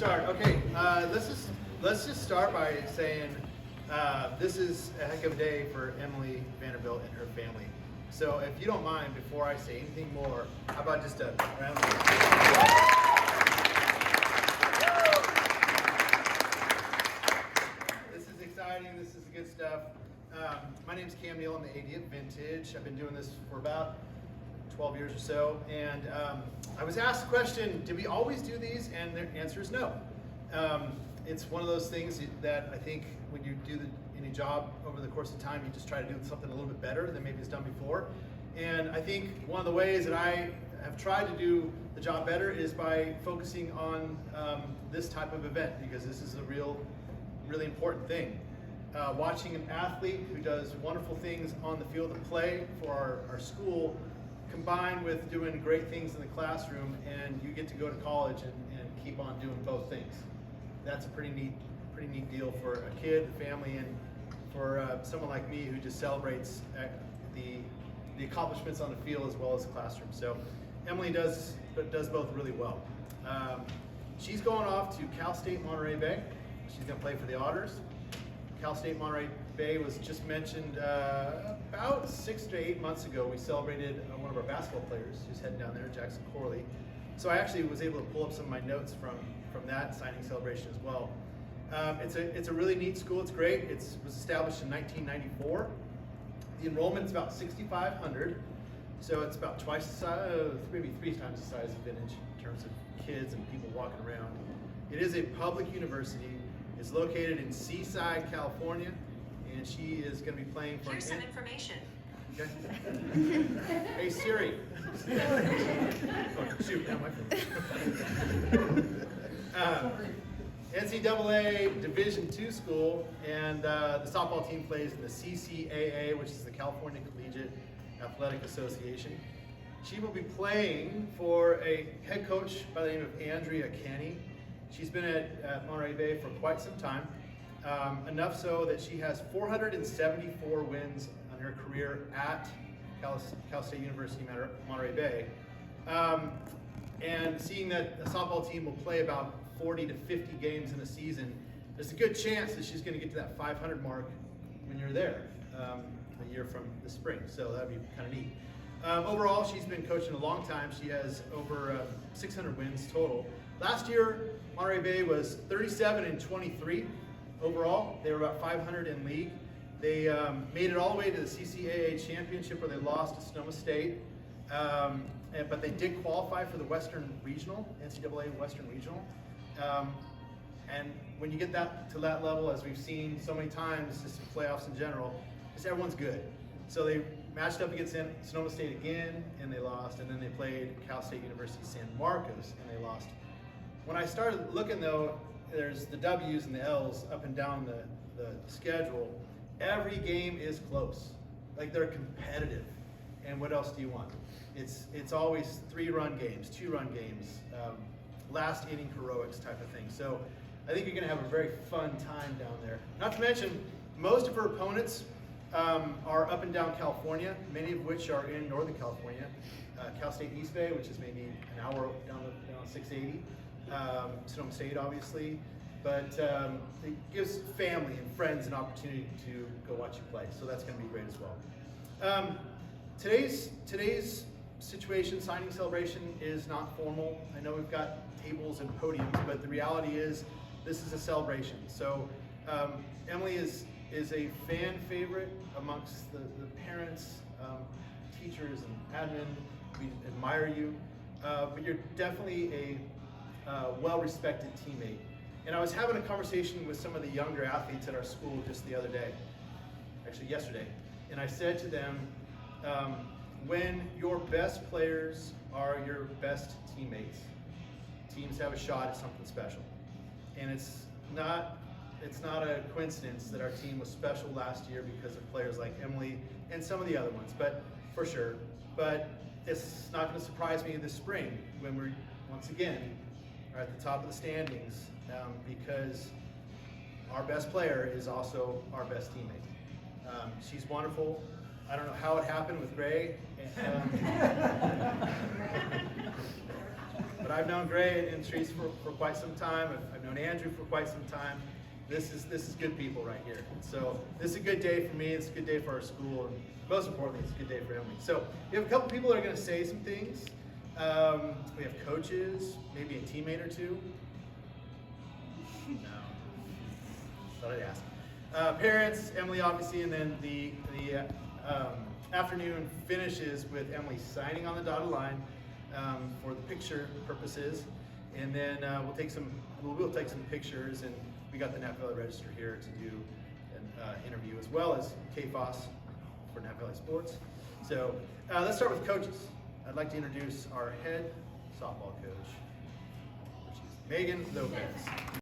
Okay, let's just start by saying this is a heck of a day for Emily Vanderbilt and her family. So if you don't mind, before I say anything more, how about just a round of applause? This is exciting. This is good stuff. My name's Neal. I'm the AD at Vintage. I've been doing this for about 12 years or so, and I was asked the question, did we always do these? And the answer is no. It's one of those things that I think when you do any job over the course of time, you just try to do something a little bit better than maybe it's done before. And I think one of the ways that I have tried to do the job better is by focusing on this type of event, because this is a really important thing. Watching an athlete who does wonderful things on the field of play for our school, combined with doing great things in the classroom, and you get to go to college and keep on doing both things. That's a pretty neat deal for a kid, a family, and for someone like me who just celebrates the accomplishments on the field as well as the classroom. So Emily does both really well. She's going off to Cal State Monterey-Bay. She's going to play for the Otters. Cal State Monterey-Bay was just mentioned about 6 to 8 months ago. We celebrated one of our basketball players who's heading down there, Jackson Corley. So I actually was able to pull up some of my notes from that signing celebration as well. It's a really neat school. It's great. It was established in 1994. The enrollment is about 6,500, so it's about twice the size, maybe 3 times the size of Vintage in terms of kids and people walking around. It is a public university. It's located in Seaside, California, and she is going to be playing for. Here's some information. Okay. Hey Siri. Oh, shoot, now my phone. NCAA Division II school, and the softball team plays in the CCAA, which is the California Collegiate Athletic Association. She will be playing for a head coach by the name of Andrea Kenny. She's been at Monterey-Bay for quite some time, enough so that she has 474 wins on her career at Cal State University Monterey-Bay. And seeing that the softball team will play about 40 to 50 games in a season, there's a good chance that she's going to get to that 500 mark when you're there a year from the spring. So that'd be kind of neat. Overall, she's been coaching a long time. She has over 600 wins total. Last year, Monterey-Bay was 37-23 overall. They were about 500 in league. They made it all the way to the CCAA championship where they lost to Sonoma State. But they did qualify for the Western Regional, NCAA Western Regional. And when you get to that level, as we've seen so many times, just in playoffs in general, just everyone's good. So they matched up against Sonoma State again, and they lost. And then they played Cal State University San Marcos, and they lost. When I started looking, though, there's the W's and the L's up and down the schedule. Every game is close. Like, they're competitive. And what else do you want? It's always 3-run games, 2-run games, last inning heroics type of thing. So I think you're going to have a very fun time down there. Not to mention, most of her opponents are up and down California, many of which are in Northern California. Cal State East Bay, which is maybe an hour down 680. Sonoma State, obviously. But it gives family and friends an opportunity to go watch you play. So that's going to be great as well. Today's situation, signing celebration, is not formal. I know we've got tables and podiums, but the reality is this is a celebration. So Emily is a fan favorite amongst the parents, teachers, and admin. We admire you, but you're definitely a well-respected teammate. And I was having a conversation with some of the younger athletes at our school just the other day, actually yesterday, and I said to them, when your best players are your best teammates, teams have a shot at something special. And it's not a coincidence that our team was special last year because of players like Emily and some of the other ones, but for sure. But it's not going to surprise me this spring when we're once again are at the top of the standings, because our best player is also our best teammate. She's wonderful. I don't know how it happened with Gray. but I've known Gray and Therese for quite some time. I've known Andrew for quite some time. This is good people right here. And so this is a good day for me. It's a good day for our school, and most importantly, it's a good day for Emily. So we have a couple people that are going to say some things. We have coaches, maybe a teammate or two. No, thought I'd ask. Parents, Emily obviously, and then the afternoon finishes with Emily signing on the dotted line for the picture purposes, and then we'll take some pictures, and we got the Napa Valley Register here to do an interview as well as KFOS for Napa Valley Sports. So let's start with coaches. I'd like to introduce our head softball coach, which is Megan Lopez.